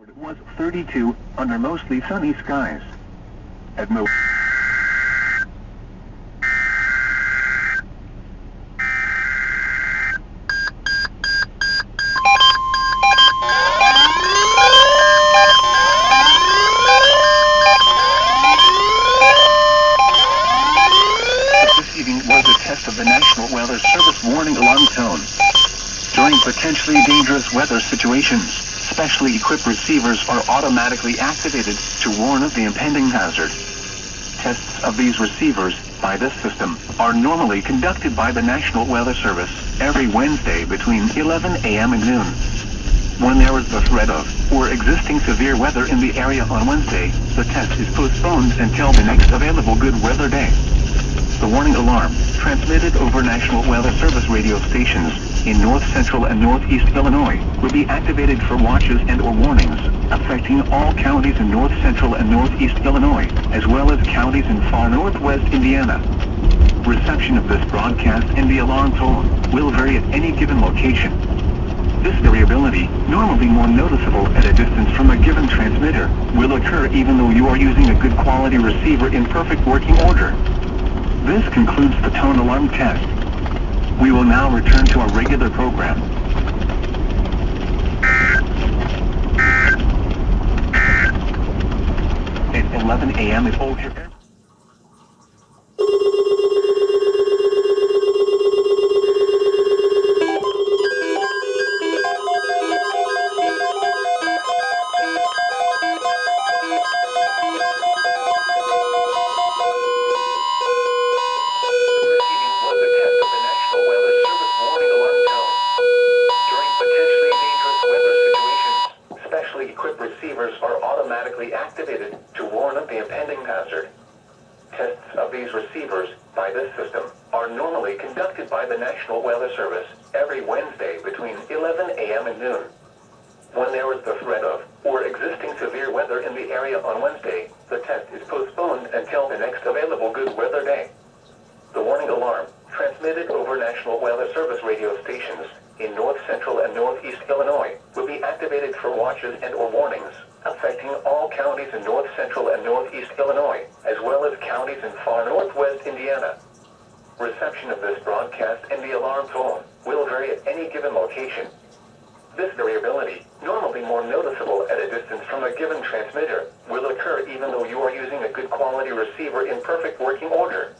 It was 32 under mostly sunny skies. At no This evening was a test of the National Weather Service warning alarm tone. During potentially dangerous weather situations, specially equipped receivers are automatically activated to warn of the impending hazard. Tests of these receivers, by this system, are normally conducted by the National Weather Service every Wednesday between 11 a.m. and noon. When there is the threat of, or existing severe weather in the area on Wednesday, the test is postponed until the next available good weather day. The warning alarm, transmitted over National Weather Service radio stations in north central and northeast Illinois, will be activated for watches and/or warnings, affecting all counties in north central and northeast Illinois, as well as counties in far northwest Indiana. Reception of this broadcast and the alarm tone will vary at any given location. This variability, normally more noticeable at a distance from a given transmitter, will occur even though you are using a good quality receiver in perfect working order. This concludes the tone alarm test. We will now return to our regular program. At 11 a.m. is all here. Equipped receivers are automatically activated to warn of the impending hazard. Tests of these receivers, by this system, are normally conducted by the National Weather Service every Wednesday between 11 a.m. and noon. When there is the threat of, or existing severe weather in the area on Wednesday, the test is postponed until the next available good weather day. The warning alarm, transmitted over National Weather Service radio stations in north central and northeast Illinois, will be activated for watches and/or warnings, affecting all counties in north central and northeast Illinois, as well as counties in far northwest Indiana. Reception of this broadcast and the alarm tone will vary at any given location. This variability, normally more noticeable at a distance from a given transmitter, will occur even though you are using a good quality receiver in perfect working order.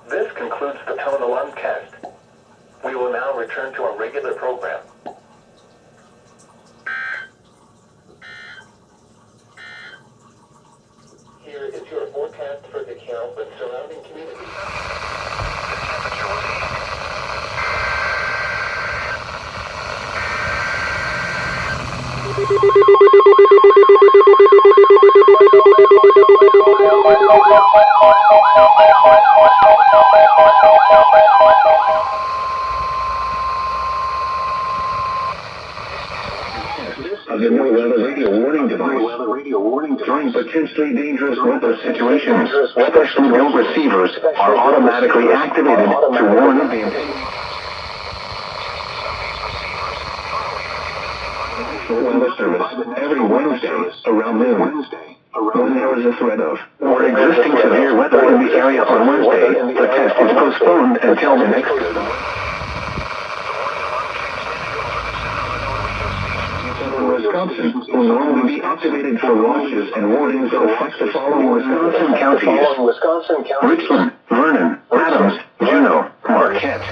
This concludes the tone alarm test. We will now return to our regular program. Here is your forecast for DeKalb and surrounding communities. The temperature will be radio warning device. During potentially dangerous weather situations, specially built receivers are automatically activated to warn of the impending Weather Service every Wednesday around noon. When there is a threat of, or existing severe weather in the area on Wednesday, the test is postponed until the next Wisconsin will normally be activated for watches and warnings that affect the following Wisconsin counties: Richland, Vernon, Adams, Juneau, Marquette.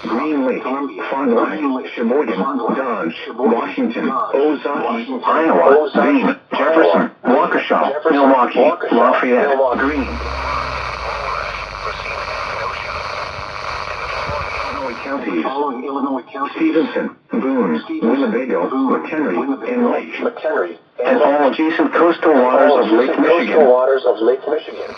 Green Lake, Fond du Lac, Sheboygan, Dodge, Washington, Ozark, Iowa, Dane, Jefferson, Waukesha, Milwaukee, Lafayette, Greene. Illinois counties, Stevenson, Boone, Winnebago, McHenry, and Lake, and all adjacent coastal waters of Lake Michigan.